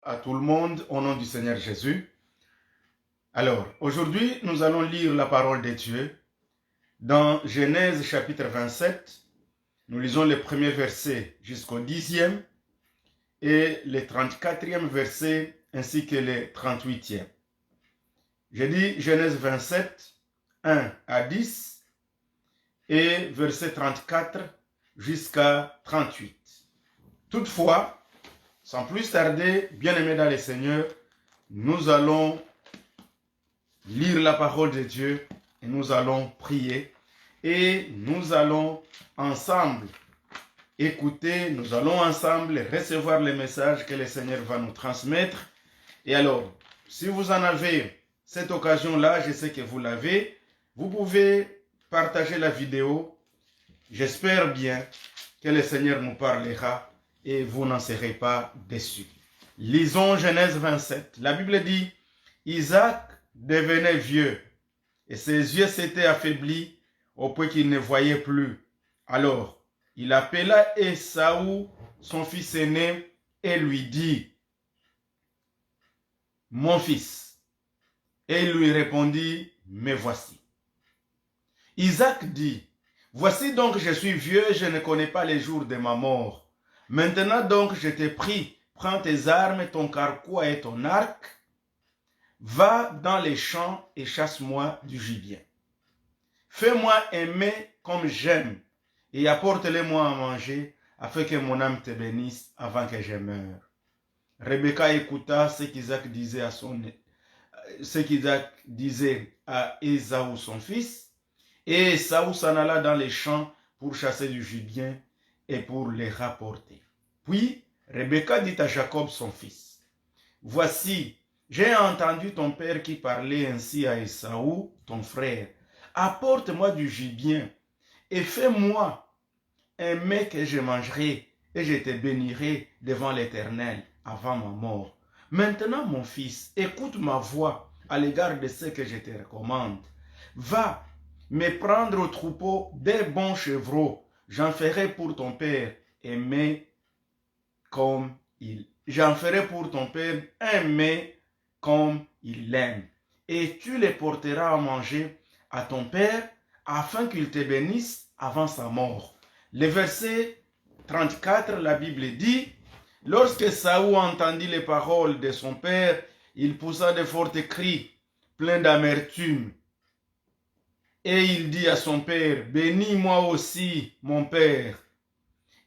à tout le monde au nom du Seigneur Jésus. Alors, aujourd'hui, nous allons lire la parole de Dieu dans Genèse chapitre 27. Nous lisons les premiers versets jusqu'au 10e et les 34e versets ainsi que les 38e. J'ai dit Genèse 27, 1 à 10 et verset 34 jusqu'à 38. Toutefois, sans plus tarder, bien-aimés dans le Seigneur, nous allons lire la parole de Dieu et nous allons prier et nous allons ensemble écouter, nous allons ensemble recevoir les messages que le Seigneur va nous transmettre. Et alors, si vous en avez cette occasion-là, je sais que vous l'avez, vous pouvez partager la vidéo. J'espère bien que le Seigneur nous parlera et vous n'en serez pas déçus. Lisons Genèse 27. La Bible dit, Isaac devenait vieux et ses yeux s'étaient affaiblis au point qu'il ne voyait plus. Alors, il appela Ésaü, son fils aîné, et lui dit, « Mon fils. » Et il lui répondit, « Me voici. » Isaac dit, « Voici donc je suis vieux et je ne connais pas les jours de ma mort. Maintenant donc je t'ai pris, prends tes armes, ton carquois et ton arc, va dans les champs et chasse-moi du gibier. Fais-moi aimer comme j'aime et apporte-le-moi à manger afin que mon âme te bénisse avant que je meure. » Rebecca écouta ce qu'Isaac disait à Ésaü son fils, et Ésaü s'en alla dans les champs pour chasser du gibier et pour les rapporter. Puis Rebecca dit à Jacob son fils, « Voici, j'ai entendu ton père qui parlait ainsi à Ésaü, ton frère. Apporte-moi du gibier et fais-moi un mets que je mangerai et je te bénirai devant l'Éternel avant ma mort. Maintenant, mon fils, écoute ma voix à l'égard de ce que je te recommande. Va me prendre au troupeau des bons chevreaux. J'en ferai pour ton père J'en ferai pour ton père un mets comme il l'aime. Et tu les porteras à manger à ton père afin qu'il te bénisse avant sa mort. » Le verset 34, la Bible dit, « Lorsque Saül entendit les paroles de son père, il poussa de forts cris, pleins d'amertume. Et il dit à son père, « Bénis-moi aussi, mon père. »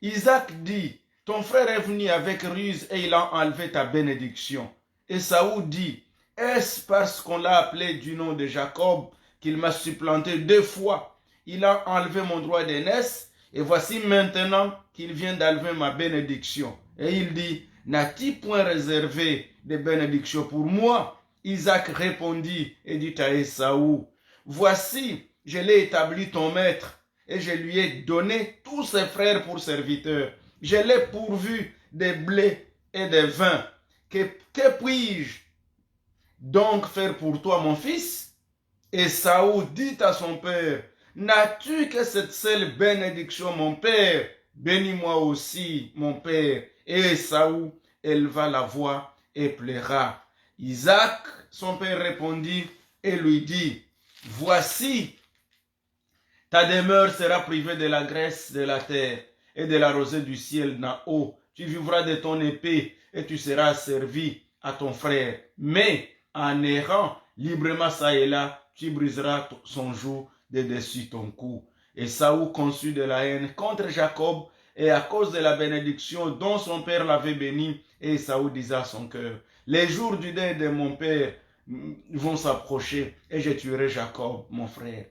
Isaac dit, « Ton frère est venu avec ruse et il a enlevé ta bénédiction. » Et Saül dit, « Est-ce parce qu'on l'a appelé du nom de Jacob qu'il m'a supplanté 2 fois? Il a enlevé mon droit d'aînesse et voici maintenant qu'il vient d'enlever ma bénédiction. » Et il dit, « N'as-tu point réservé de bénédiction pour moi? » Isaac répondit et dit à Ésaü, « Voici, je l'ai établi ton maître et je lui ai donné tous ses frères pour serviteurs. Je l'ai pourvu de blé et de vin. Que puis-je donc faire pour toi, mon fils? » Et Saül dit à son père, « N'as-tu que cette seule bénédiction, mon père? Bénis-moi aussi, mon père. » Et Saül éleva la voix et pleura. Isaac, son père, répondit et lui dit, « Voici, ta demeure sera privée de la graisse de la terre et de la rosée du ciel d'en haut. Tu vivras de ton épée et tu seras servi à ton frère. Mais en errant librement ça et là, tu briseras son joug de dessus ton cou. » Et Saül conçut de la haine contre Jacob et à cause de la bénédiction dont son père l'avait béni. Et Saül disait à son cœur, « Les jours du deuil de mon père vont s'approcher et je tuerai Jacob, mon frère. »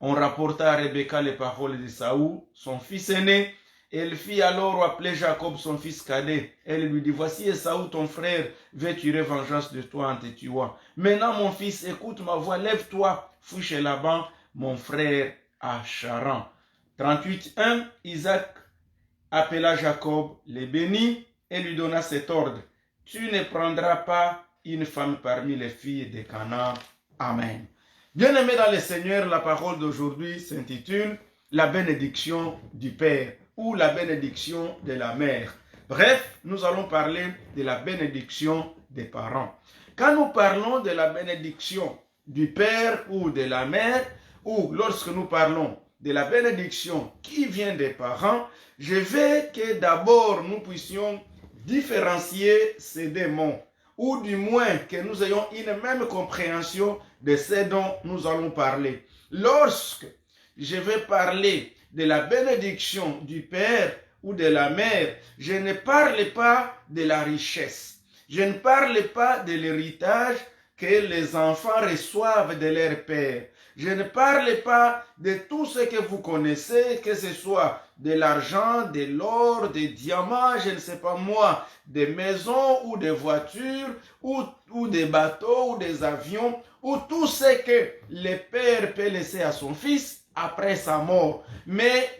On rapporta à Rebecca les paroles de Saül, son fils aîné. Elle fit alors appeler Jacob, son fils cadet. Elle lui dit, « Voici Ésaü, ton frère, veut tirer vengeance de toi en te tuant. Maintenant, mon fils, écoute ma voix, lève-toi, fuis chez Laban, mon frère, à Charan. » 38.1, Isaac appela Jacob, le bénit et lui donna cet ordre. « Tu ne prendras pas une femme parmi les filles de Canaan. » Amen. Bien-aimés dans le Seigneur, la parole d'aujourd'hui s'intitule « La bénédiction du Père » ou « La bénédiction de la mère ». Bref, nous allons parler de la bénédiction des parents. Quand nous parlons de la bénédiction du père ou de la mère, ou lorsque nous parlons de la bénédiction qui vient des parents, je veux que d'abord nous puissions différencier ces deux mots, ou du moins que nous ayons une même compréhension de ce dont nous allons parler. Lorsque je vais parler de la bénédiction du père ou de la mère, je ne parle pas de la richesse. Je ne parle pas de l'héritage que les enfants reçoivent de leur père. Je ne parle pas de tout ce que vous connaissez, que ce soit de l'argent, de l'or, des diamants, je ne sais pas moi, des maisons ou des voitures, ou des bateaux ou des avions, ou tout ce que le père peut laisser à son fils après sa mort. Mais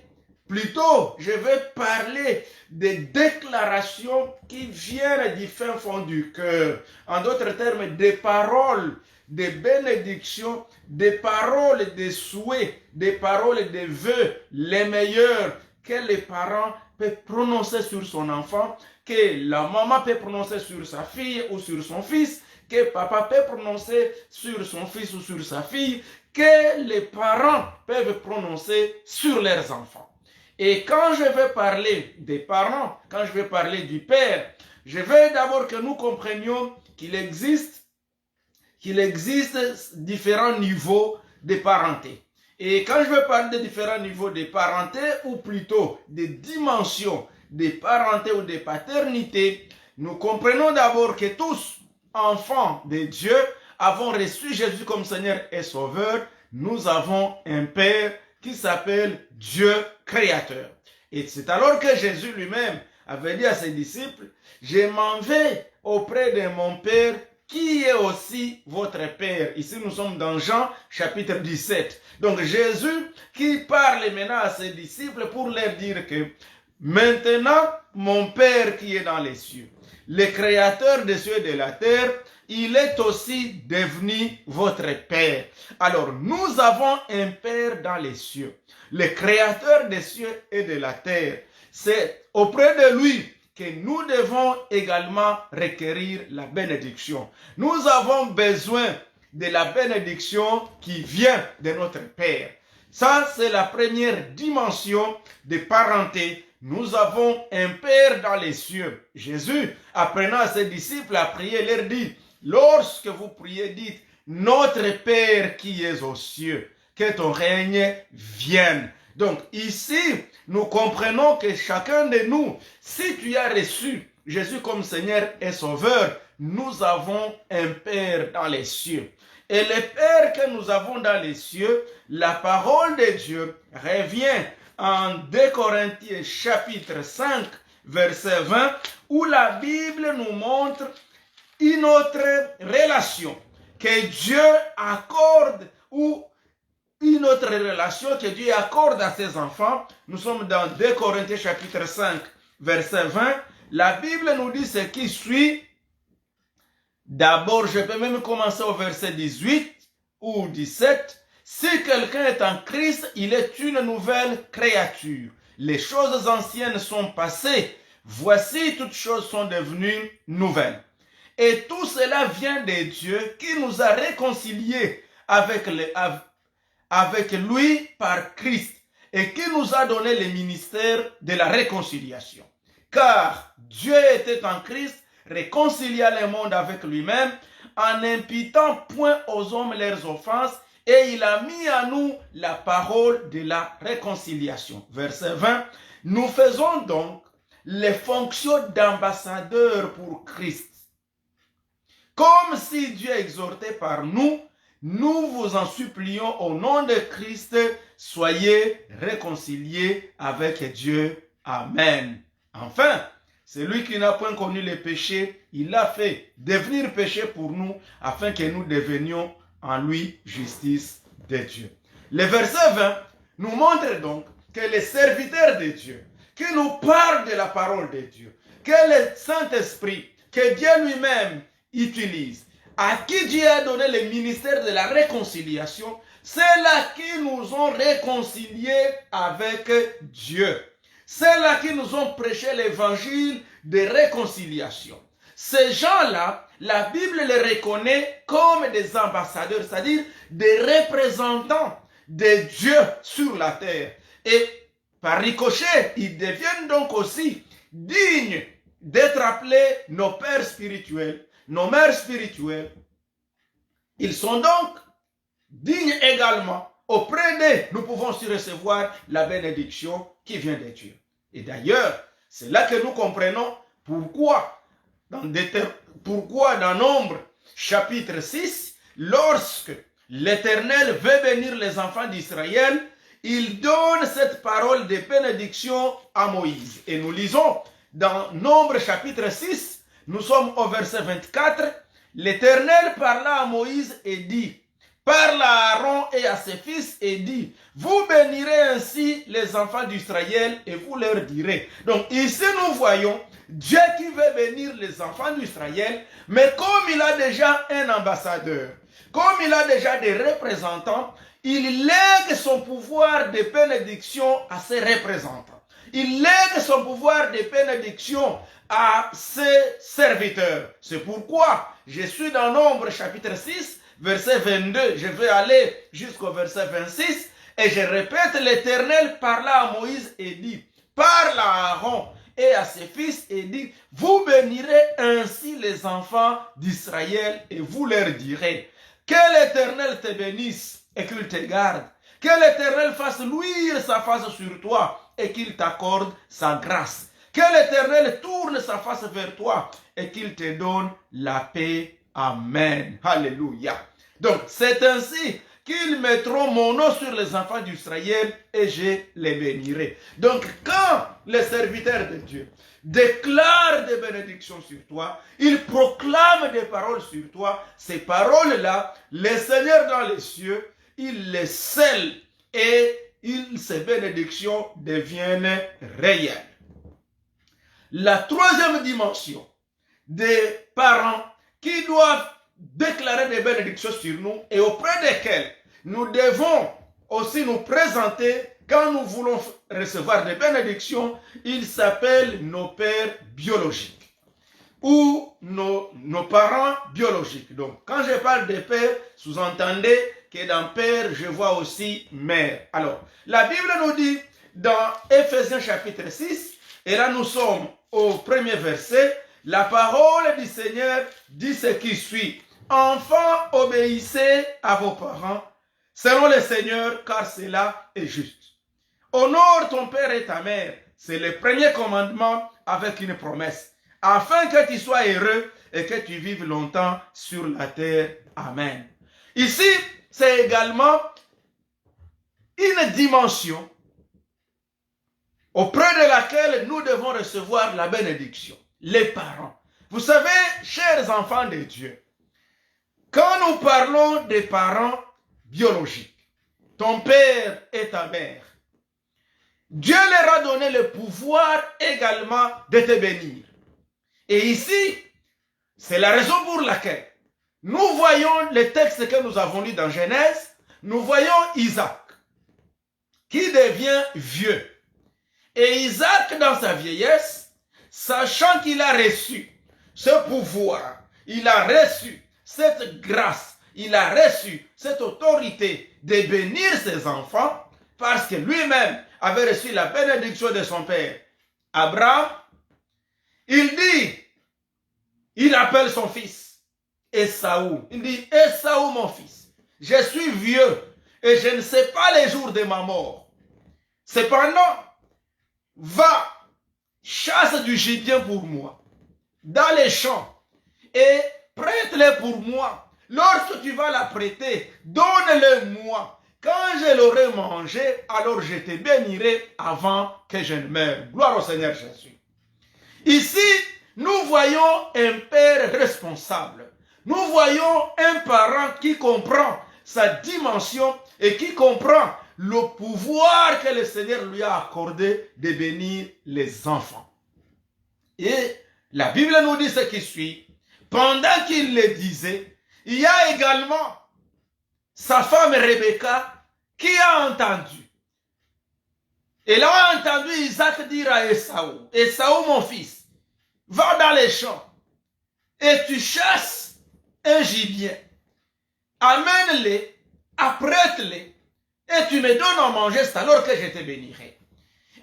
plutôt, je vais parler des déclarations qui viennent du fin fond du cœur. En d'autres termes, des paroles, des bénédictions, des paroles de souhaits, des paroles de vœux, les meilleurs que les parents peuvent prononcer sur son enfant, que la maman peut prononcer sur sa fille ou sur son fils, que papa peut prononcer sur son fils ou sur sa fille, que les parents peuvent prononcer sur leurs enfants. Et quand je vais parler des parents, quand je vais parler du père, je veux d'abord que nous comprenions qu'il existe différents niveaux de parenté. Et quand je vais parler de différents niveaux de parenté, ou plutôt des dimensions de parenté ou de paternité, nous comprenons d'abord que tous, enfants de Dieu, avons reçu Jésus comme Seigneur et Sauveur. Nous avons un Père qui s'appelle Dieu créateur. Et c'est alors que Jésus lui-même avait dit à ses disciples, je m'en vais auprès de mon Père qui est aussi votre Père. Ici nous sommes dans Jean chapitre 17. Donc Jésus qui parle maintenant à ses disciples pour leur dire que maintenant mon Père qui est dans les cieux, le créateur des cieux et de la terre, il est aussi devenu votre Père. Alors, nous avons un Père dans les cieux, le créateur des cieux et de la terre. C'est auprès de lui que nous devons également requérir la bénédiction. Nous avons besoin de la bénédiction qui vient de notre Père. Ça, c'est la première dimension de parenté. Nous avons un Père dans les cieux. Jésus, apprenant à ses disciples à prier, leur dit, lorsque vous priez, dites, notre Père qui est aux cieux, que ton règne vienne. Donc ici, nous comprenons que chacun de nous, si tu as reçu Jésus comme Seigneur et Sauveur, nous avons un Père dans les cieux. Et le Père que nous avons dans les cieux, la parole de Dieu revient en 2 Corinthiens chapitre 5, verset 20, où la Bible nous montre une autre relation que Dieu accorde, ou une autre relation que Dieu accorde à ses enfants. Nous sommes dans 2 Corinthiens chapitre 5, verset 20. La Bible nous dit ce qui suit. D'abord, je peux même commencer au verset 18 ou 17. Si quelqu'un est en Christ, il est une nouvelle créature. Les choses anciennes sont passées. Voici, toutes choses sont devenues nouvelles. Et tout cela vient de Dieu qui nous a réconciliés avec lui par Christ et qui nous a donné le ministère de la réconciliation. Car Dieu était en Christ, réconcilia le monde avec lui-même en n'imputant point aux hommes leurs offenses, et il a mis à nous la parole de la réconciliation. Verset 20, nous faisons donc les fonctions d'ambassadeurs pour Christ. Comme si Dieu exhortait par nous, nous vous en supplions au nom de Christ, soyez réconciliés avec Dieu. Amen. Enfin, celui qui n'a point connu le péché, il l'a fait devenir péché pour nous, afin que nous devenions en lui justice de Dieu. Le verset 20 nous montre donc que les serviteurs de Dieu, qui nous parlent de la parole de Dieu, que le Saint-Esprit, que Dieu lui-même utilise, à qui Dieu a donné le ministère de la réconciliation, ceux-là qui nous ont réconciliés avec Dieu. Ceux-là qui nous ont prêché l'évangile de réconciliation. Ces gens-là, la Bible les reconnaît comme des ambassadeurs, c'est-à-dire des représentants de Dieu sur la terre. Et par ricochet, ils deviennent donc aussi dignes d'être appelés nos pères spirituels, nos mères spirituelles. Ils sont donc dignes également. Auprès d'eux, nous pouvons aussi recevoir la bénédiction qui vient de Dieu. Et d'ailleurs, c'est là que nous comprenons pourquoi dans Nombre chapitre 6, lorsque l'Éternel veut bénir les enfants d'Israël, il donne cette parole de bénédiction à Moïse. Et nous lisons dans Nombre chapitre 6, nous sommes au verset 24, l'Éternel parla à Moïse et dit, parle à Aaron et à ses fils et dit, vous bénirez ainsi les enfants d'Israël et vous leur direz. Donc ici nous voyons Dieu qui veut bénir les enfants d'Israël, mais comme il a déjà un ambassadeur, comme il a déjà des représentants, il lègue son pouvoir de bénédiction à ses représentants. Il lègue son pouvoir de bénédiction à ses serviteurs. C'est pourquoi je suis dans Nombre chapitre 6, verset 22, je vais aller jusqu'au verset 26, et je répète, l'Éternel parla à Moïse et dit, parle à Aaron et à ses fils et dit, vous bénirez ainsi les enfants d'Israël et vous leur direz, que l'Éternel te bénisse et qu'il te garde, que l'Éternel fasse luire sa face sur toi et qu'il t'accorde sa grâce, que l'Éternel tourne sa face vers toi et qu'il te donne la paix. Amen. Alléluia. Donc, c'est ainsi qu'ils mettront mon nom sur les enfants d'Israël et je les bénirai. Donc, quand les serviteurs de Dieu déclarent des bénédictions sur toi, ils proclament des paroles sur toi, ces paroles-là, le Seigneur dans les cieux, il les scelle et ces bénédictions deviennent réelles. La troisième dimension des parents qui doivent déclarer des bénédictions sur nous et auprès desquelles nous devons aussi nous présenter quand nous voulons recevoir des bénédictions, ils s'appellent nos pères biologiques ou nos parents biologiques. Donc, quand je parle de père, sous-entendez que dans père, je vois aussi mère. Alors, la Bible nous dit dans Éphésiens chapitre 6, et là nous sommes au premier verset, la parole du Seigneur dit ce qui suit. Enfants, obéissez à vos parents, selon le Seigneur, car cela est juste. Honore ton père et ta mère, c'est le premier commandement avec une promesse, afin que tu sois heureux et que tu vives longtemps sur la terre. Amen. Ici, c'est également une dimension auprès de laquelle nous devons recevoir la bénédiction. Les parents. Vous savez, chers enfants de Dieu, quand nous parlons des parents biologiques, ton père et ta mère, Dieu leur a donné le pouvoir également de te bénir. Et ici, c'est la raison pour laquelle nous voyons les textes que nous avons lus dans Genèse, nous voyons Isaac qui devient vieux. Et Isaac, dans sa vieillesse, sachant qu'il a reçu ce pouvoir, il a reçu cette grâce, il a reçu cette autorité de bénir ses enfants, parce que lui-même avait reçu la bénédiction de son père Abraham, il appelle son fils Esaü. Il dit, Esaü mon fils, je suis vieux et je ne sais pas les jours de ma mort. Cependant, va, chasse du gibier pour moi, dans les champs, et prête-les pour moi. Lorsque tu vas la prêter, donne-le moi. Quand je l'aurai mangé, alors je te bénirai avant que je ne meure. Gloire au Seigneur Jésus. Ici, nous voyons un père responsable. Nous voyons un parent qui comprend sa dimension et qui comprend le pouvoir que le Seigneur lui a accordé de bénir les enfants. Et la Bible nous dit ce qui suit. Pendant qu'il le disait, il y a également sa femme Rebecca qui a entendu. Elle a entendu Isaac dire à Esaü, Esaü mon fils, va dans les champs et tu chasses un gibier. Amène-les, apprête-les et tu me donnes à manger, c'est alors que je te bénirai.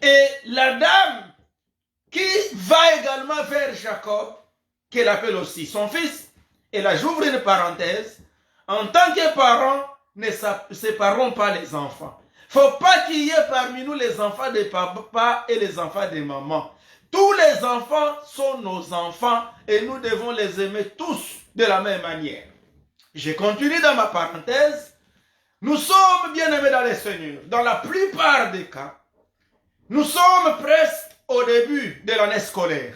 Et la dame qui va également vers Jacob, qu'elle appelle aussi son fils, et là j'ouvre une parenthèse, en tant que parents, ne séparons pas les enfants. Il ne faut pas qu'il y ait parmi nous les enfants de papa et les enfants de maman. Tous les enfants sont nos enfants et nous devons les aimer tous de la même manière. Je continue dans ma parenthèse. Nous sommes bien aimés dans les Seigneurs. Dans la plupart des cas, nous sommes presque au début de l'année scolaire.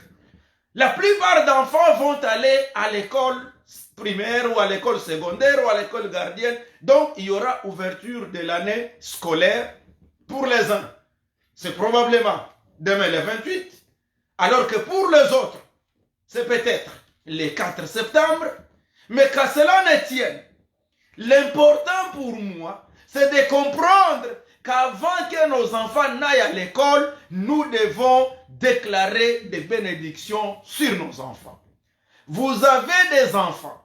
La plupart d'enfants vont aller à l'école primaire ou à l'école secondaire ou à l'école gardienne. Donc, il y aura ouverture de l'année scolaire pour les uns. C'est probablement demain le 28. Alors que pour les autres, c'est peut-être le 4 septembre. Mais qu'à cela ne tienne, l'important pour moi, c'est de comprendre qu'avant que nos enfants n'aillent à l'école, nous devons déclarer des bénédictions sur nos enfants. Vous avez des enfants.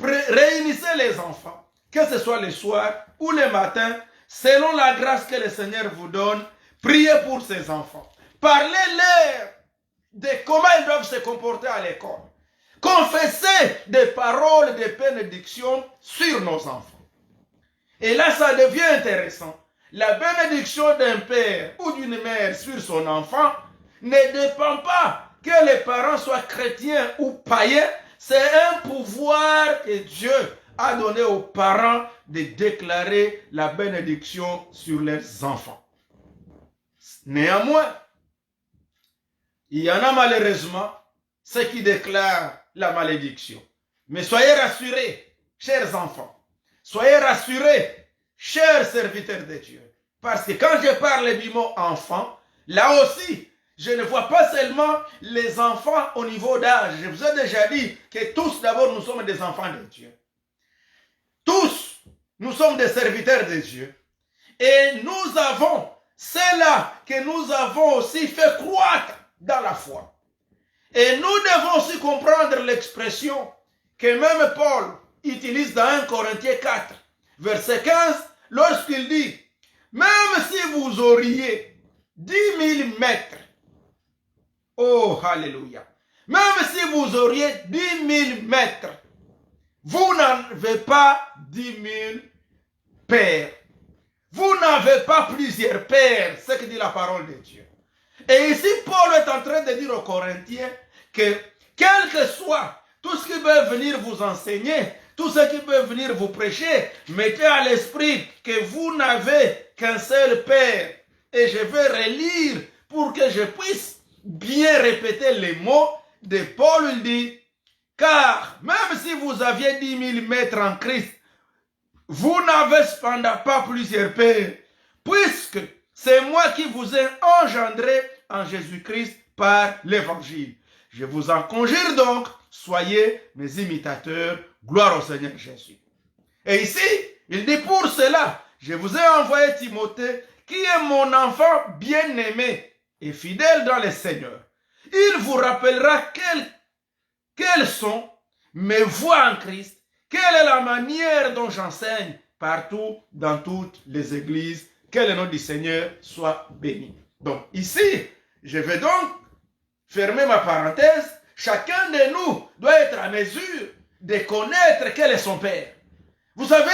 Réunissez les enfants, que ce soit le soir ou le matin, selon la grâce que le Seigneur vous donne. Priez pour ces enfants. Parlez-leur de comment ils doivent se comporter à l'école. Confessez des paroles de bénédiction sur nos enfants. Et là, ça devient intéressant. La bénédiction d'un père ou d'une mère sur son enfant ne dépend pas que les parents soient chrétiens ou païens. C'est un pouvoir que Dieu a donné aux parents de déclarer la bénédiction sur leurs enfants. Néanmoins, il y en a malheureusement ceux qui déclarent la malédiction. Mais soyez rassurés, chers enfants. Soyez rassurés, chers serviteurs de Dieu. Parce que quand je parle du mot enfant, là aussi, je ne vois pas seulement les enfants au niveau d'âge. Je vous ai déjà dit que tous d'abord nous sommes des enfants de Dieu. Tous, nous sommes des serviteurs de Dieu. Et nous avons, c'est là que nous avons aussi fait croître dans la foi. Et nous devons aussi comprendre l'expression que même Paul utilise dans 1 Corinthiens 4, verset 15, lorsqu'il dit, même si vous auriez 10 000 mètres, oh, alléluia, même si vous auriez 10 000 mètres, vous n'avez pas 10 000 pères. Vous n'avez pas plusieurs pères, c'est ce que dit la parole de Dieu. Et ici, Paul est en train de dire aux Corinthiens que quel que soit tout ce qui peut venir vous enseigner, tout ce qui peut venir vous prêcher, mettez à l'esprit que vous n'avez qu'un seul Père. Et je vais relire pour que je puisse bien répéter les mots de Paul. Il dit, car même si vous aviez 10 000 mètres en Christ, vous n'avez cependant pas plusieurs pères, puisque c'est moi qui vous ai engendré en Jésus-Christ par l'évangile. Je vous en conjure donc, soyez mes imitateurs, gloire au Seigneur Jésus. Et ici, il dit pour cela, je vous ai envoyé Timothée, qui est mon enfant bien-aimé et fidèle dans le Seigneur. Il vous rappellera quelles sont mes voies en Christ, quelle est la manière dont j'enseigne partout dans toutes les églises. Que le nom du Seigneur soit béni. Donc ici, je vais donc fermer ma parenthèse. Chacun de nous doit être à mesure de connaître quel est son Père. Vous savez,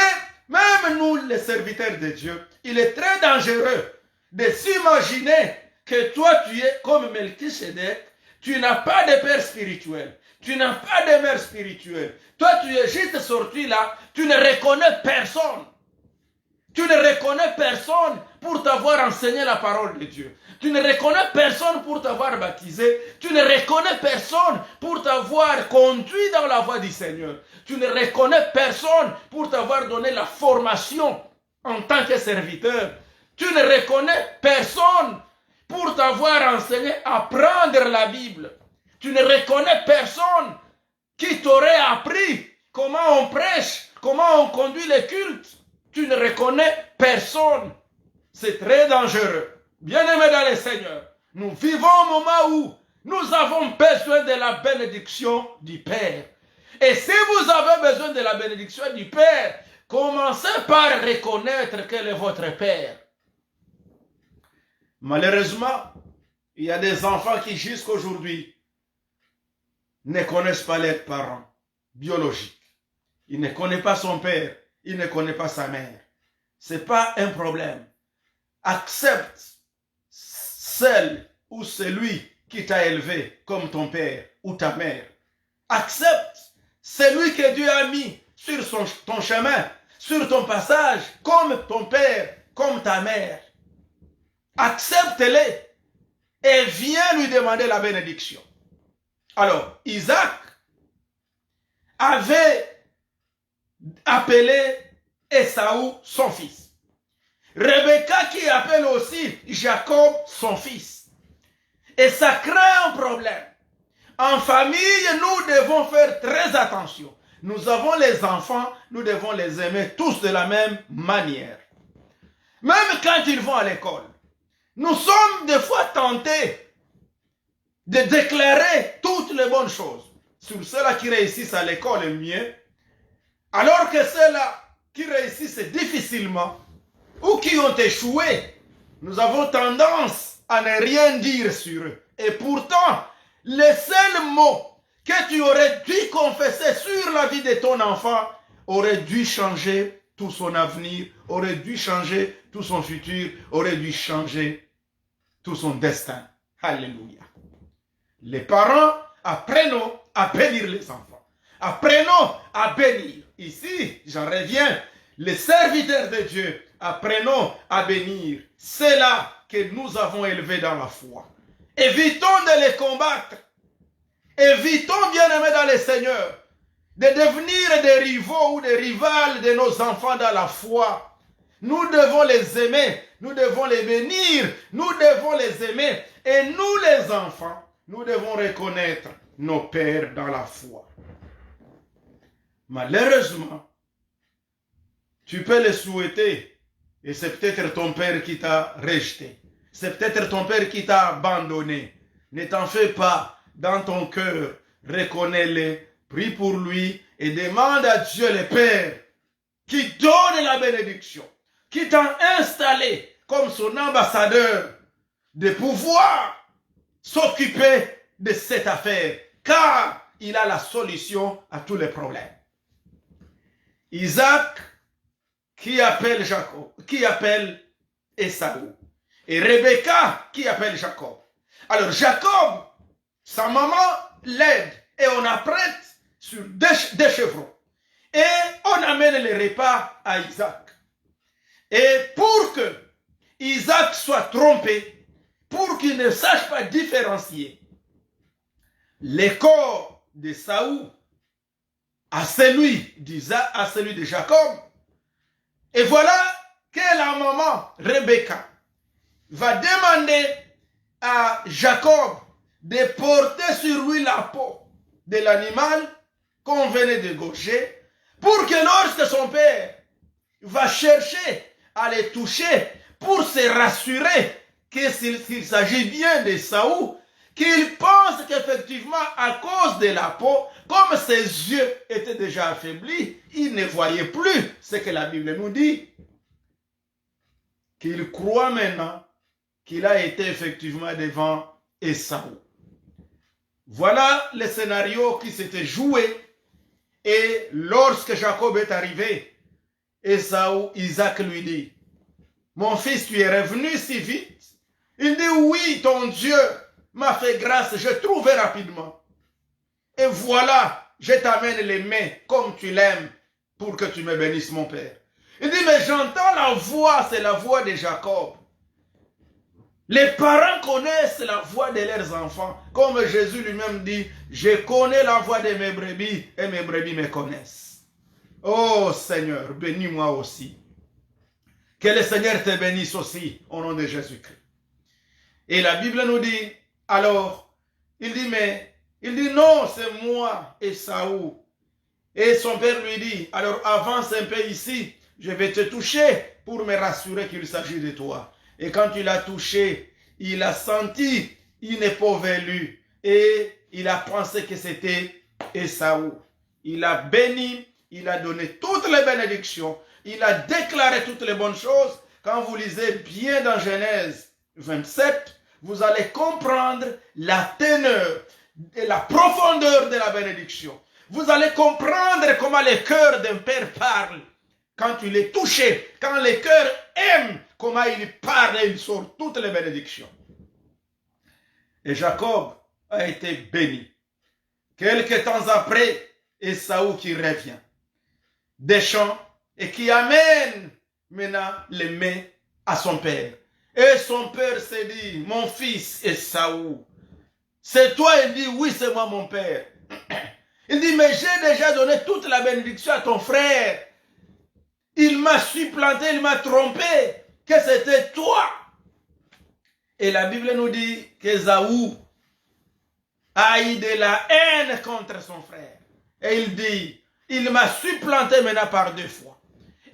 même nous les serviteurs de Dieu, il est très dangereux de s'imaginer que toi tu es comme Melchisédek, tu n'as pas de père spirituel, tu n'as pas de mère spirituelle. Toi tu es juste sorti là, tu ne reconnais personne. Tu ne reconnais personne pour t'avoir enseigné la parole de Dieu. Tu ne reconnais personne pour t'avoir baptisé. Tu ne reconnais personne pour t'avoir conduit dans la voie du Seigneur. Tu ne reconnais personne pour t'avoir donné la formation en tant que serviteur. Tu ne reconnais personne pour t'avoir enseigné à prendre la Bible. Tu ne reconnais personne qui t'aurait appris comment on prêche, comment on conduit les cultes. Tu ne reconnais personne. C'est très dangereux. Bien-aimés dans le Seigneur, nous vivons un moment où Nous avons besoin de la bénédiction du Père. Et si vous avez besoin de la bénédiction du Père, commencez par reconnaître quel est votre Père. Malheureusement, il y a des enfants qui jusqu'à aujourd'hui ne connaissent pas leurs parents biologiques. Ils ne connaissent pas son père, ils ne connaissent pas sa mère. Ce n'est pas un problème. Accepte celle ou celui qui t'a élevé comme ton père ou ta mère. Accepte celui que Dieu a mis sur ton chemin, sur ton passage, comme ton père, comme ta mère. Accepte-les et viens lui demander la bénédiction. Alors, Isaac avait appelé Ésaü son fils. Rebecca qui appelle aussi Jacob son fils. Et ça crée un problème. En famille, nous devons faire très attention. Nous avons les enfants, nous devons les aimer tous de la même manière. Même quand ils vont à l'école, nous sommes des fois tentés de déclarer toutes les bonnes choses sur ceux-là qui réussissent à l'école et mieux, alors que ceux-là qui réussissent difficilement ou qui ont échoué, nous avons tendance à ne rien dire sur eux. Et pourtant, le seul mot que tu aurais dû confesser sur la vie de ton enfant aurait dû changer tout son avenir, aurait dû changer tout son futur, aurait dû changer tout son destin. Alléluia. Les parents, apprenons à bénir les enfants. Apprenons à bénir. Ici, j'en reviens, les serviteurs de Dieu, apprenons à bénir. C'est là que nous avons élevé dans la foi. Évitons de les combattre. Évitons, bien-aimés dans le Seigneur, de devenir des rivaux ou des rivales de nos enfants dans la foi. Nous devons les aimer, nous devons les bénir, nous devons les aimer. Et nous, les enfants, nous devons reconnaître nos pères dans la foi. Malheureusement, tu peux le souhaiter et c'est peut-être ton père qui t'a rejeté. C'est peut-être ton père qui t'a abandonné. Ne t'en fais pas. Dans ton cœur, reconnais-le, prie pour lui et demande à Dieu le Père qui donne la bénédiction, qui t'a installé comme son ambassadeur de pouvoir s'occuper de cette affaire, car il a la solution à tous les problèmes. Isaac qui appelle Jacob, qui appelle Ésaü, et Rebecca qui appelle Jacob. Alors Jacob, sa maman l'aide et on apprête sur des chevrons. Et on amène les repas à Isaac. Et pour que Isaac soit trompé, pour qu'il ne sache pas différencier les corps d'Ésaü à celui d'Isaac, à celui de Jacob. Et voilà que la maman Rebecca va demander à Jacob de porter sur lui la peau de l'animal qu'on venait d'égorger pour que lorsque son père va chercher à les toucher pour se rassurer que s'il s'agit bien d'Ésaü, qu'il pense qu'effectivement à cause de la peau, comme ses yeux étaient déjà affaiblis, il ne voyait plus ce que la Bible nous dit. Qu'il croit maintenant qu'il a été effectivement devant Ésaü. Voilà le scénario qui s'était joué. Et lorsque Jacob est arrivé, Isaac lui dit, mon fils, tu es revenu si vite? Il dit, oui, ton Dieu m'a fait grâce, je trouvais rapidement. Et voilà, je t'amène les mains comme tu l'aimes pour que tu me bénisses, mon père. Il dit, mais j'entends la voix, c'est la voix de Jacob. Les parents connaissent la voix de leurs enfants. Comme Jésus lui-même dit, je connais la voix de mes brebis et mes brebis me connaissent. Oh Seigneur, bénis-moi aussi. Que le Seigneur te bénisse aussi au nom de Jésus-Christ. Et la Bible nous dit, alors, il dit non, c'est moi, Ésaü. Et son père lui dit, alors avance un peu ici, je vais te toucher pour me rassurer qu'il s'agit de toi. Et quand il a touché, il a senti une peau velue. et il a pensé que c'était Ésaü. Il a béni, il a donné toutes les bénédictions, il a déclaré toutes les bonnes choses. Quand vous lisez bien dans Genèse 27, vous allez comprendre la teneur et la profondeur de la bénédiction. Vous allez comprendre comment le cœur d'un père parle. Quand il est touché, quand le cœur aime, comment il parle et il sort toutes les bénédictions. Et Jacob a été béni. Quelque temps après, Ésaü qui revient des champs et qui amène maintenant les mains à son père. Et son père s'est dit, mon fils Ésaü, c'est toi? Il dit, oui, c'est moi mon père. Il dit, mais j'ai déjà donné toute la bénédiction à ton frère. Il m'a supplanté, il m'a trompé, que c'était toi. Et la Bible nous dit qu'Ésaü a eu de la haine contre son frère. Et il dit, il m'a supplanté maintenant par 2 fois.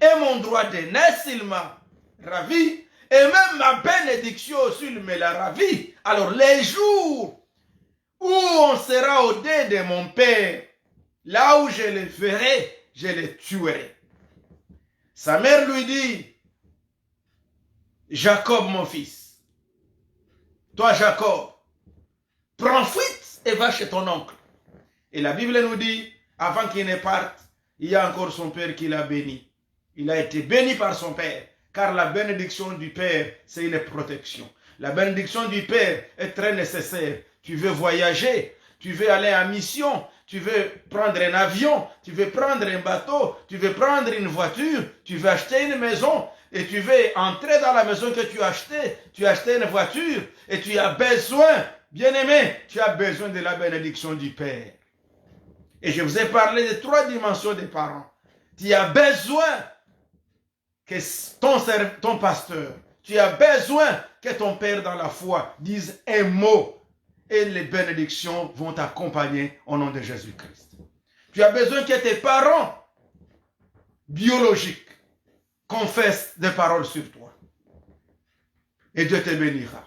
Et mon droit d'aînesse, il m'a ravi. Et même ma bénédiction aussi, il me l'a ravi. Alors les jours où on sera au dé de mon père, là où je le verrai, je le tuerai. Sa mère lui dit, Jacob mon fils, toi Jacob, prends fuite et va chez ton oncle. Et la Bible nous dit, avant qu'il ne parte, il y a encore son père qui l'a béni. Il a été béni par son père, car la bénédiction du père, c'est une protection. La bénédiction du père est très nécessaire. Tu veux voyager, tu veux aller en mission, tu veux prendre un avion, tu veux prendre un bateau, tu veux prendre une voiture, tu veux acheter une maison, et tu veux entrer dans la maison que tu as acheté une voiture, et tu as besoin, bien-aimé, tu as besoin de la bénédiction du Père. Et je vous ai parlé de 3 dimensions des parents. Tu as besoin que ton pasteur, tu as besoin que ton père dans la foi dise un mot, et les bénédictions vont t'accompagner au nom de Jésus-Christ. Tu as besoin que tes parents biologiques confessent des paroles sur toi. Et Dieu te bénira.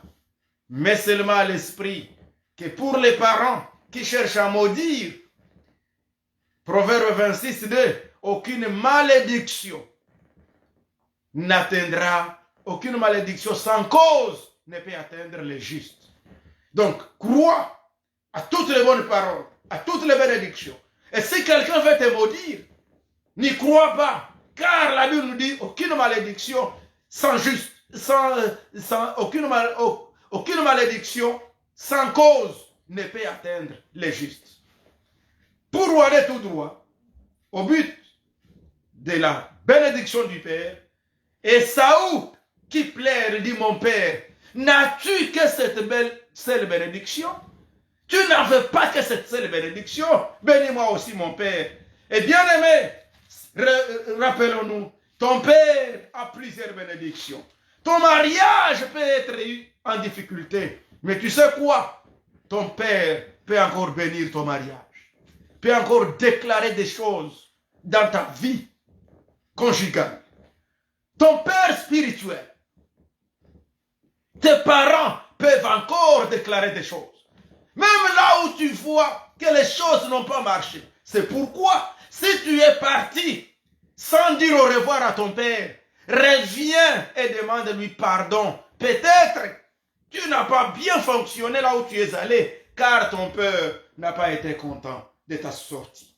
Mais seulement à l'esprit que pour les parents qui cherchent à maudire, Proverbe 26, 2, aucune malédiction n'atteindra, aucune malédiction sans cause ne peut atteindre les justes. Donc, crois à toutes les bonnes paroles, à toutes les bénédictions. Et si quelqu'un veut te maudire, n'y crois pas, car la Bible nous dit aucune malédiction aucune malédiction sans cause ne peut atteindre les justes. Pour aller tout droit au but de la bénédiction du Père, Ésaü qui plaire dit, mon Père, n'as-tu que cette seule bénédiction? Tu n'en veux pas que cette seule bénédiction? Bénis-moi aussi mon Père. Et bien aimé, rappelons-nous, ton Père a plusieurs bénédictions. Ton mariage peut être en difficulté, mais tu sais quoi? Ton Père peut encore bénir ton mariage, peut encore déclarer des choses dans ta vie conjugale. Ton Père spirituel, tes parents peuvent encore déclarer des choses. Même là où tu vois que les choses n'ont pas marché. C'est pourquoi, si tu es parti sans dire au revoir à ton père, reviens et demande-lui pardon. Peut-être tu n'as pas bien fonctionné là où tu es allé, car ton père n'a pas été content de ta sortie,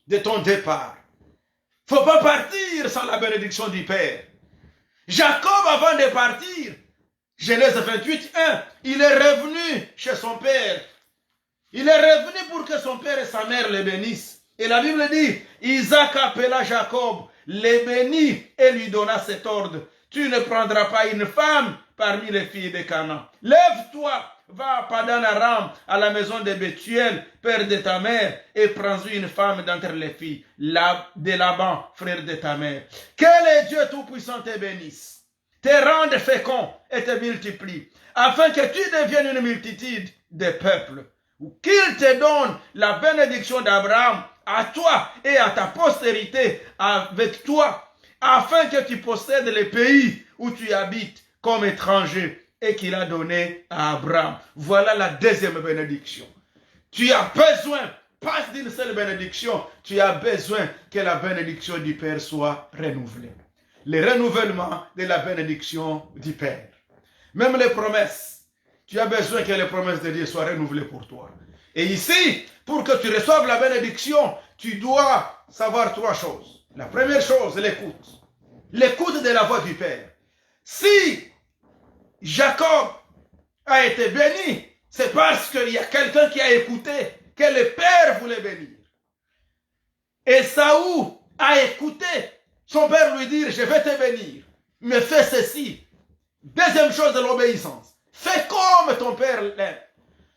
de ton départ. Il ne faut pas partir sans la bénédiction du Père. Jacob, avant de partir, Genèse 28, 1, il est revenu chez son père. Il est revenu pour que son père et sa mère le bénissent. Et la Bible dit, Isaac appela Jacob, le bénit et lui donna cet ordre. Tu ne prendras pas une femme parmi les filles de Canaan. Lève-toi, va à Padan Aram, à la maison de Bethuel, père de ta mère, et prends-y une femme d'entre les filles de Laban, frère de ta mère. Que le Dieu Tout-Puissant te bénisse, te rende fécond et te multiplie, afin que tu deviennes une multitude de peuples. Qu'il te donne la bénédiction d'Abraham à toi et à ta postérité avec toi, afin que tu possèdes les pays où tu habites comme étranger et qu'il a donné à Abraham. Voilà la deuxième bénédiction. Tu as besoin, pas d'une seule bénédiction, tu as besoin que la bénédiction du Père soit renouvelée. Le renouvellement de la bénédiction du Père. Même les promesses, tu as besoin que les promesses de Dieu soient renouvelées pour toi. Et ici, pour que tu reçoives la bénédiction, tu dois savoir trois choses. La première chose, l'écoute. L'écoute de la voix du Père. Si Jacob a été béni, c'est parce qu'il y a quelqu'un qui a écouté, que le Père voulait bénir. Ésaü a écouté son père lui dire, je vais te bénir, mais fais ceci. Deuxième chose de l'obéissance. Fais comme ton père l'aime.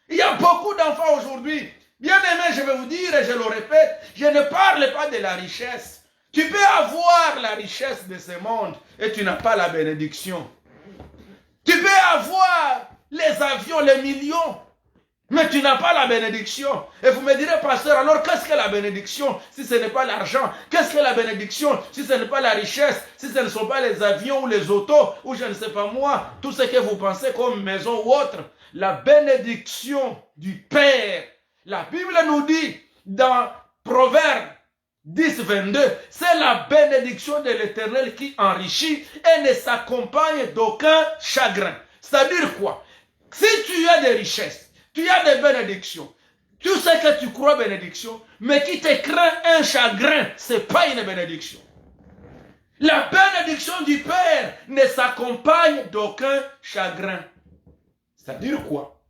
Il y a beaucoup d'enfants aujourd'hui. Bien aimé, je vais vous dire et je le répète, je ne parle pas de la richesse. Tu peux avoir la richesse de ce monde et tu n'as pas la bénédiction. Tu peux avoir les avions, les millions, mais tu n'as pas la bénédiction. Et vous me direz, pasteur, alors qu'est-ce que la bénédiction si ce n'est pas l'argent? Qu'est-ce que la bénédiction si ce n'est pas la richesse? Si ce ne sont pas les avions ou les autos ou je ne sais pas moi, tout ce que vous pensez comme maison ou autre. La bénédiction du Père. La Bible nous dit dans Proverbe 10, 22, c'est la bénédiction de l'Éternel qui enrichit et ne s'accompagne d'aucun chagrin. C'est-à-dire quoi? Si tu as des richesses, tu as des bénédictions, tu sais que tu crois bénédiction, mais qui te craint un chagrin, ce n'est pas une bénédiction. La bénédiction du Père ne s'accompagne d'aucun chagrin. C'est-à-dire quoi?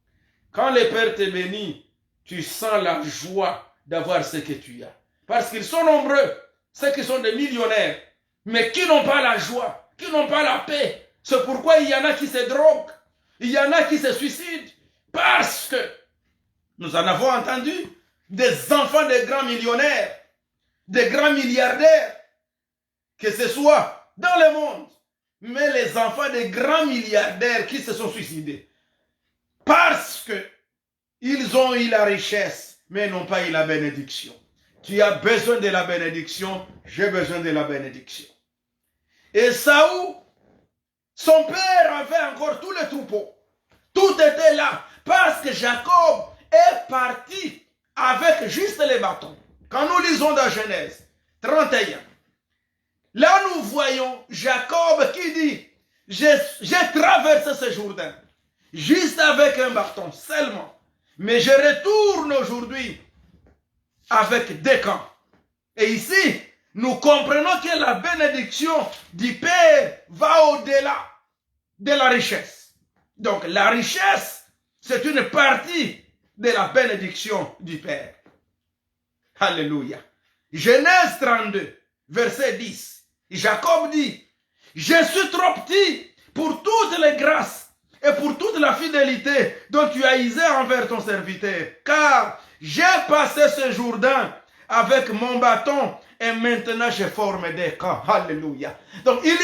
Quand le Père te bénit, tu sens la joie d'avoir ce que tu as. Parce qu'ils sont nombreux, ceux qui sont des millionnaires, mais qui n'ont pas la joie, qui n'ont pas la paix. C'est pourquoi il y en a qui se droguent, il y en a qui se suicident. Parce que nous en avons entendu des enfants de grands millionnaires, des grands milliardaires, que ce soit dans le monde, mais les enfants des grands milliardaires qui se sont suicidés. Parce que ils ont eu la richesse, mais n'ont pas eu la bénédiction. Tu as besoin de la bénédiction, j'ai besoin de la bénédiction. Ésaü, son père avait encore tous les troupeaux. Tout était là, parce que Jacob est parti avec juste les bâtons. Quand nous lisons dans Genèse 31, là nous voyons Jacob qui dit, j'ai traversé ce Jourdain, juste avec un bâton seulement. Mais je retourne aujourd'hui avec deux camps. Et ici, nous comprenons que la bénédiction du Père va au-delà de la richesse. Donc la richesse, c'est une partie de la bénédiction du Père. Alléluia. Genèse 32, verset 10. Jacob dit, je suis trop petit pour toutes les grâces et pour toute la fidélité dont tu as usé envers ton serviteur. Car j'ai passé ce Jourdain avec mon bâton et maintenant je forme des camps. Alléluia. Donc il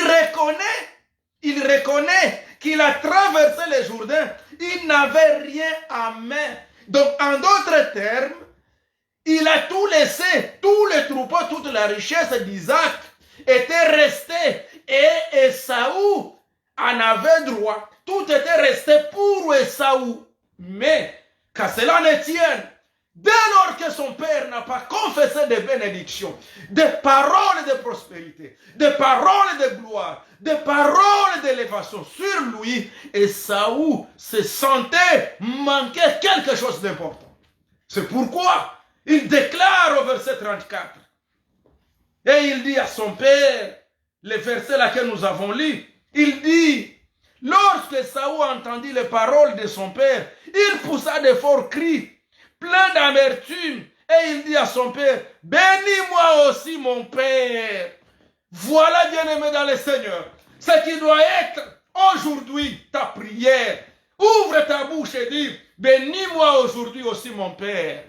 reconnaît qu'il a traversé le Jourdain. Il n'avait rien à main. Donc en d'autres termes, il a tout laissé, tous les troupeaux, toute la richesse d'Isaac était restée et Ésaü en avait droit. Tout était resté pour Ésaü. Mais qu'à cela ne tienne, dès lors que son père n'a pas confessé des bénédictions, des paroles de prospérité, des paroles de gloire, des paroles d'élévation sur lui, Ésaü se sentait manquer quelque chose d'important. C'est pourquoi il déclare au verset 34, et il dit à son père, le verset là que nous avons lu, il dit, lorsque Ésaü entendit les paroles de son père, il poussa de forts cris, plein d'amertume, et il dit à son père, bénis-moi aussi mon père. Voilà, bien-aimé dans le Seigneur, ce qui doit être aujourd'hui ta prière. Ouvre ta bouche et dis, bénis-moi aujourd'hui aussi mon père.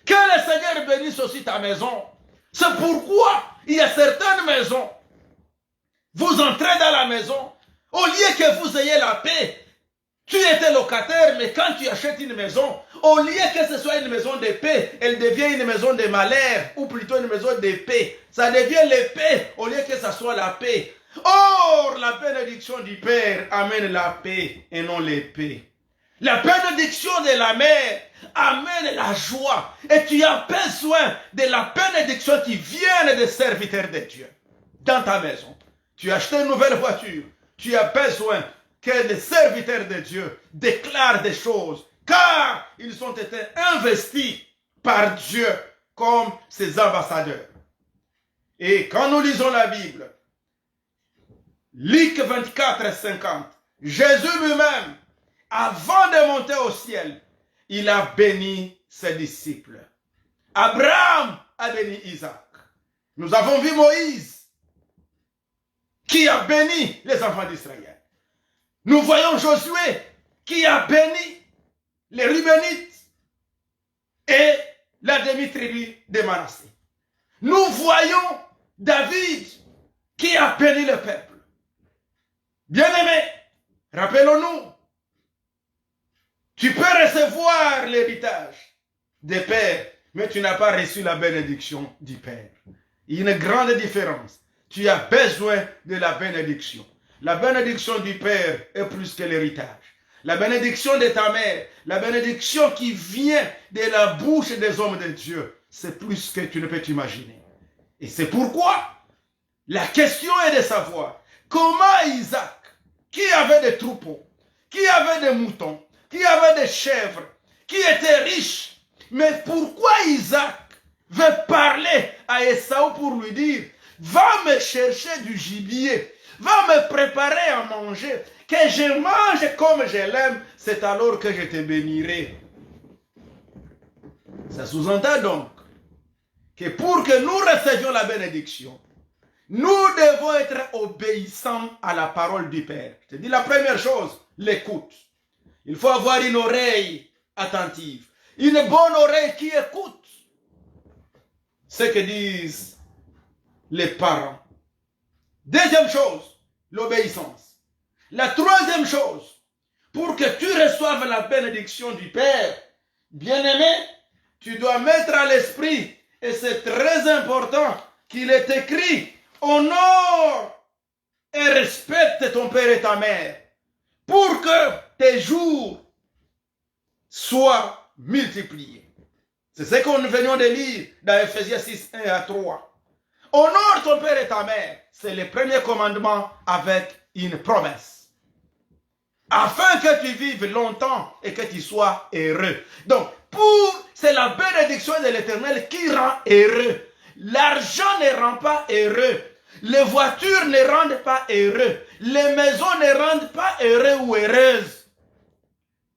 Que le Seigneur bénisse aussi ta maison. C'est pourquoi il y a certaines maisons, vous entrez dans la maison, au lieu que vous ayez la paix, tu étais locataire, mais quand tu achètes une maison, au lieu que ce soit une maison de paix, elle devient une maison de malheur, ou plutôt une maison de paix. Ça devient l'épée, au lieu que ce soit la paix. Or, la bénédiction du Père amène la paix et non l'épée. La bénédiction de la mère amène la joie. Et tu as besoin de la bénédiction qui vient des serviteurs de Dieu. Dans ta maison, tu as acheté une nouvelle voiture. Tu as besoin que les serviteurs de Dieu déclarent des choses. Car ils ont été investis par Dieu comme ses ambassadeurs. Et quand nous lisons la Bible, Luc 24, 50, Jésus lui-même, avant de monter au ciel, il a béni ses disciples. Abraham a béni Isaac. Nous avons vu Moïse qui a béni les enfants d'Israël. Nous voyons Josué qui a béni les Rubénites et la demi-tribu de Manassé. Nous voyons David qui a béni le peuple. Bien-aimés, rappelons-nous, tu peux recevoir l'héritage des pères, mais tu n'as pas reçu la bénédiction du Père. Il y a une grande différence. Tu as besoin de la bénédiction. La bénédiction du Père est plus que l'héritage. La bénédiction de ta mère, la bénédiction qui vient de la bouche des hommes de Dieu, c'est plus que tu ne peux t'imaginer. Et c'est pourquoi la question est de savoir comment Isaac, qui avait des troupeaux, qui avait des moutons, qui avait des chèvres, qui était riche, mais pourquoi Isaac veut parler à Esaü pour lui dire, va me chercher du gibier, va me préparer à manger, que je mange comme je l'aime, c'est alors que je te bénirai. Ça sous-entend donc que pour que nous recevions la bénédiction, nous devons être obéissants à la parole du Père. Je te dis la première chose, l'écoute. Il faut avoir une oreille attentive, une bonne oreille qui écoute ce que disent les parents. Deuxième chose, l'obéissance. La troisième chose, pour que tu reçoives la bénédiction du Père, bien-aimé, tu dois mettre à l'esprit, et c'est très important, qu'il est écrit, honore et respecte ton père et ta mère, pour que tes jours soient multipliés. C'est ce que nous venons de lire dans Ephésiens 6, 1 à 3. Honore ton père et ta mère, c'est le premier commandement avec une promesse. Afin que tu vives longtemps et que tu sois heureux. Donc, c'est la bénédiction de l'Éternel qui rend heureux. L'argent ne rend pas heureux. Les voitures ne rendent pas heureux. Les maisons ne rendent pas heureux ou heureuses.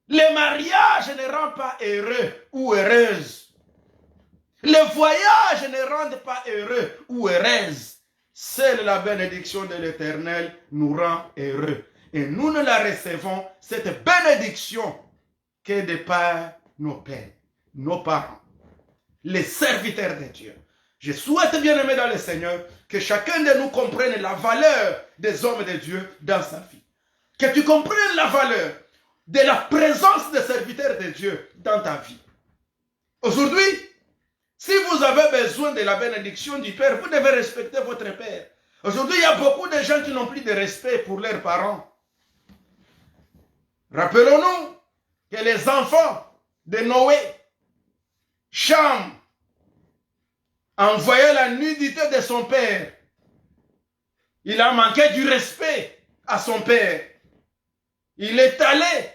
Les mariages ne rendent pas heureux ou heureuses. Les voyages ne rendent pas heureux ou heureuses. Seule la bénédiction de l'Éternel nous rend heureux. Et nous ne la recevons, cette bénédiction, que de par nos pères, nos parents, les serviteurs de Dieu. Je souhaite, bien aimé dans le Seigneur, que chacun de nous comprenne la valeur des hommes de Dieu dans sa vie. Que tu comprennes la valeur de la présence des serviteurs de Dieu dans ta vie. Aujourd'hui, si vous avez besoin de la bénédiction du Père, vous devez respecter votre Père. Aujourd'hui, il y a beaucoup de gens qui n'ont plus de respect pour leurs parents. Rappelons-nous que les enfants de Noé, Cham, en voyant la nudité de son père, il a manqué du respect à son père. Il est allé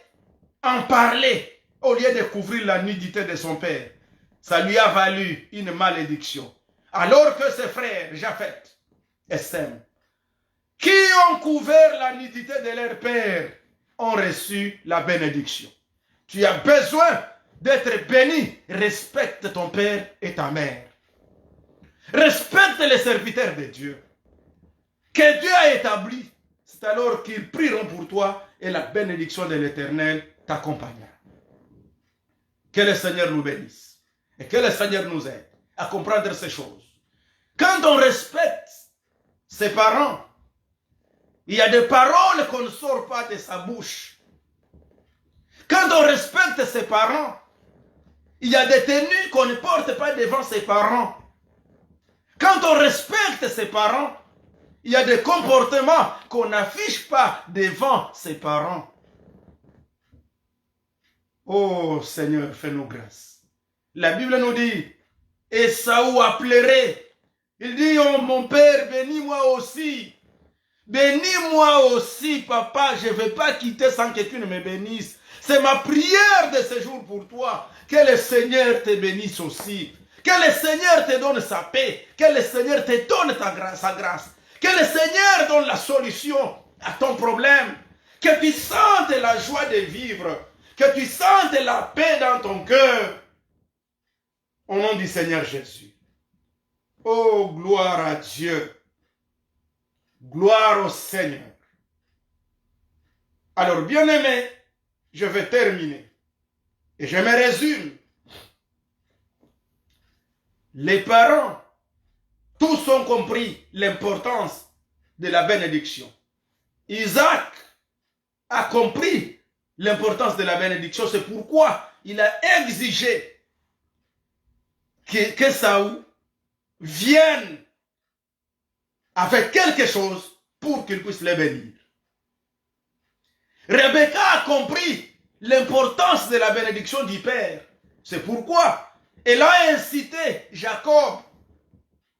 en parler au lieu de couvrir la nudité de son père. Ça lui a valu une malédiction. Alors que ses frères, Japhet et Sem, qui ont couvert la nudité de leur père, ont reçu la bénédiction. Tu as besoin d'être béni. Respecte ton père et ta mère. Respecte les serviteurs de Dieu. Que Dieu a établi. C'est alors qu'ils prieront pour toi et la bénédiction de l'Éternel t'accompagnera. Que le Seigneur nous bénisse. Et que le Seigneur nous aide à comprendre ces choses. Quand on respecte ses parents, il y a des paroles qu'on ne sort pas de sa bouche. Quand on respecte ses parents, il y a des tenues qu'on ne porte pas devant ses parents. Quand on respecte ses parents, il y a des comportements qu'on n'affiche pas devant ses parents. Oh Seigneur, fais-nous grâce. La Bible nous dit, Esaü a pleuré. Il dit, oh mon Père, bénis-moi aussi. Bénis-moi aussi, papa. Je ne vais pas quitter sans que tu ne me bénisses. C'est ma prière de ce jour pour toi. Que le Seigneur te bénisse aussi. Que le Seigneur te donne sa paix. Que le Seigneur te donne sa grâce. Que le Seigneur donne la solution à ton problème. Que tu sentes la joie de vivre. Que tu sentes la paix dans ton cœur. Au nom du Seigneur Jésus. Oh, gloire à Dieu. Gloire au Seigneur. Alors, bien-aimés, je vais terminer. Et je me résume. Les parents, tous ont compris l'importance de la bénédiction. Isaac a compris l'importance de la bénédiction. C'est pourquoi il a exigé qu'Ésaü vienne avec quelque chose pour qu'il puisse les bénir. Rebecca a compris l'importance de la bénédiction du Père. C'est pourquoi elle a incité Jacob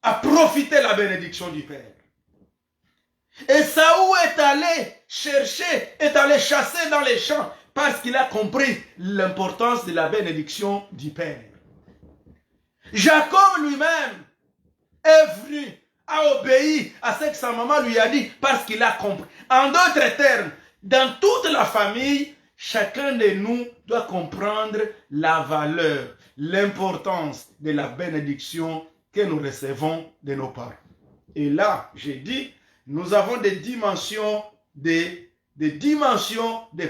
à profiter de la bénédiction du Père. Ésaü est allé chercher, est allé chasser dans les champs parce qu'il a compris l'importance de la bénédiction du Père. Jacob lui-même est venu, a obéi à ce que sa maman lui a dit parce qu'il a compris. En d'autres termes, dans toute la famille, chacun de nous doit comprendre la valeur, l'importance de la bénédiction que nous recevons de nos parents. Et là, j'ai dit, nous avons des dimensions des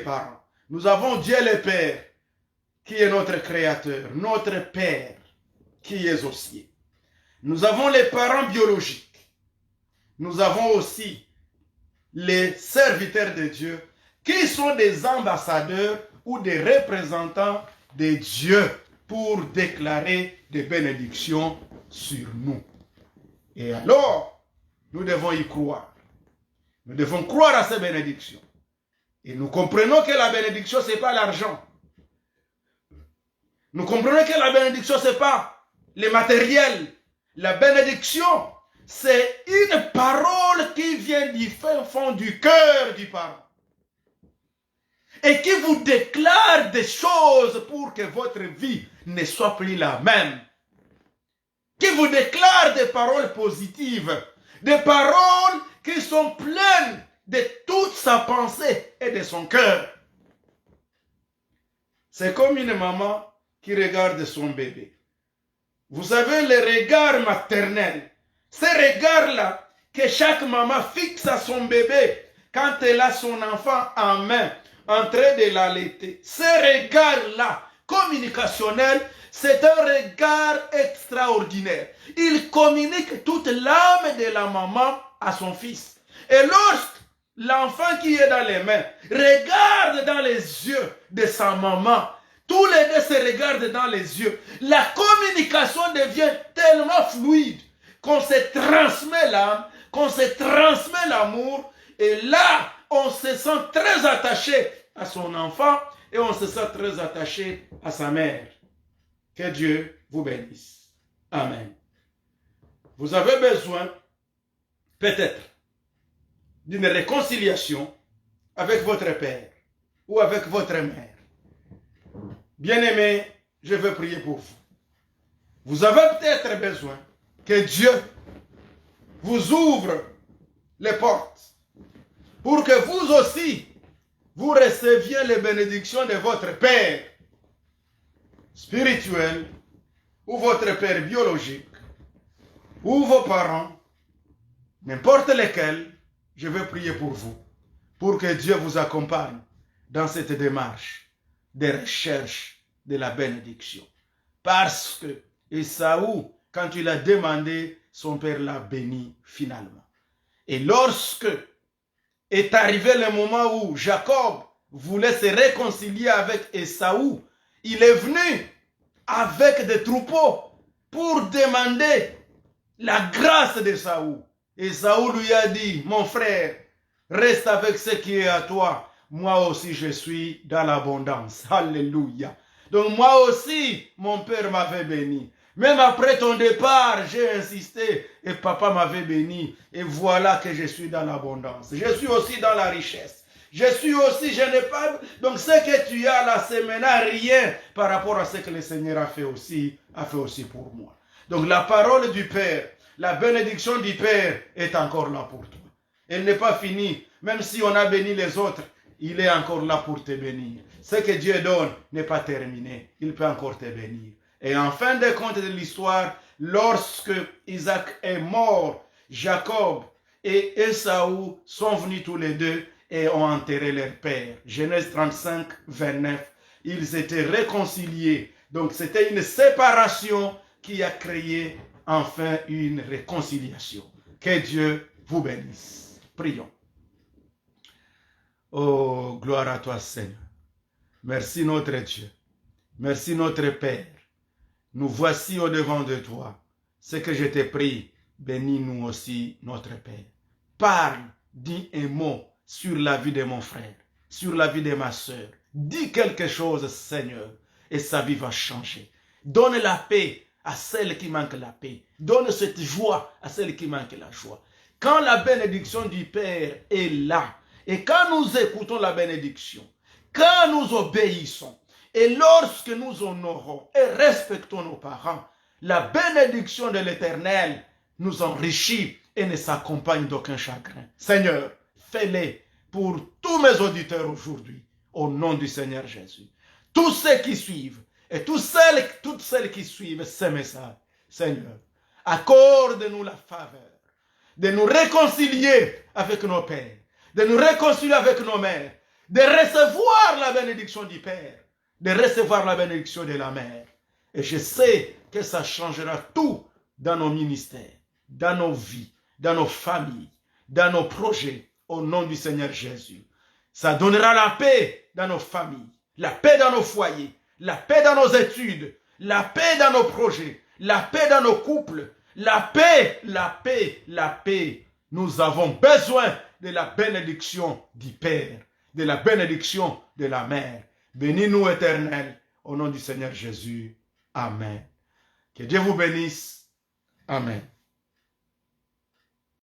parents. Nous avons Dieu le Père, qui est notre Créateur, notre Père, qui est aux cieux. Nous avons les parents biologiques. Nous avons aussi les serviteurs de Dieu, qui sont des ambassadeurs ou des représentants de Dieu pour déclarer des bénédictions sur nous. Et alors, nous devons y croire. Nous devons croire à ces bénédictions. Et nous comprenons que la bénédiction, ce n'est pas l'argent. Nous comprenons que la bénédiction, ce n'est pas le matériel. La bénédiction, c'est une parole qui vient du fin fond du cœur du parent. Et qui vous déclare des choses pour que votre vie ne soit plus la même. Qui vous déclare des paroles positives. Des paroles qui sont pleines de toute sa pensée et de son cœur. C'est comme une maman qui regarde son bébé. Vous savez, le regard maternel, ce regard-là que chaque maman fixe à son bébé quand elle a son enfant en main, en train de l'allaiter. Ce regard-là, communicationnel, c'est un regard extraordinaire. Il communique toute l'âme de la maman à son fils. Et lorsque l'enfant qui est dans les mains regarde dans les yeux de sa maman, tous les deux se regardent dans les yeux. La communication devient tellement fluide qu'on se transmet l'âme, qu'on se transmet l'amour. Et là, on se sent très attaché à son enfant et on se sent très attaché à sa mère. Que Dieu vous bénisse. Amen. Vous avez besoin, peut-être, d'une réconciliation avec votre père ou avec votre mère. Bien-aimés, je veux prier pour vous. Vous avez peut-être besoin que Dieu vous ouvre les portes pour que vous aussi, vous receviez les bénédictions de votre Père spirituel ou votre Père biologique ou vos parents, n'importe lesquels, je veux prier pour vous, pour que Dieu vous accompagne dans cette démarche de recherche de la bénédiction. Parce que Ésaü, quand il a demandé, son père l'a béni finalement. Et lorsque est arrivé le moment où Jacob voulait se réconcilier avec Ésaü, il est venu avec des troupeaux pour demander la grâce d'Ésaü. Ésaü lui a dit, mon frère, reste avec ce qui est à toi. moi aussi je suis dans l'abondance. Alléluia. Donc moi aussi, mon père m'avait béni. Même après ton départ, j'ai insisté et papa m'avait béni. Et voilà que je suis dans l'abondance. Je suis aussi dans la richesse. Je suis aussi, je n'ai pas... Donc ce que tu as là, c'est maintenant rien par rapport à ce que le Seigneur a fait aussi pour moi. Donc la parole du Père, la bénédiction du Père est encore là pour toi. Elle n'est pas finie. Même si on a béni les autres, il est encore là pour te bénir. Ce que Dieu donne n'est pas terminé. Il peut encore te bénir. Et en fin de compte de l'histoire, lorsque Isaac est mort, Jacob et Ésaü sont venus tous les deux et ont enterré leur père. Genèse 35, 29. Ils étaient réconciliés. Donc c'était une séparation qui a créé enfin une réconciliation. Que Dieu vous bénisse. Prions. Oh, gloire à toi, Seigneur. Merci notre Dieu. Merci notre Père. Nous voici au-devant de toi. Ce que je t'ai pris, bénis-nous aussi, notre Père. Parle, dis un mot sur la vie de mon frère, sur la vie de ma soeur. Dis quelque chose, Seigneur, et sa vie va changer. Donne la paix à celle qui manque la paix. Donne cette joie à celle qui manque la joie. Quand la bénédiction du Père est là, et quand nous écoutons la bénédiction, quand nous obéissons, et lorsque nous honorons et respectons nos parents, la bénédiction de l'Éternel nous enrichit et ne s'accompagne d'aucun chagrin. Seigneur, fais-le pour tous mes auditeurs aujourd'hui, au nom du Seigneur Jésus. Tous ceux qui suivent et toutes celles qui suivent ces messages, Seigneur, accorde-nous la faveur de nous réconcilier avec nos pères, de nous réconcilier avec nos mères, de recevoir la bénédiction du Père, de recevoir la bénédiction de la mère. Et je sais que ça changera tout dans nos ministères, dans nos vies, dans nos familles, dans nos projets, au nom du Seigneur Jésus. Ça donnera la paix dans nos familles, la paix dans nos foyers, la paix dans nos études, la paix dans nos projets, la paix dans nos couples, la paix, la paix, la paix. Nous avons besoin de la bénédiction du Père, de la bénédiction de la Mère. Bénis-nous, Éternel, au nom du Seigneur Jésus. Amen. Que Dieu vous bénisse. Amen.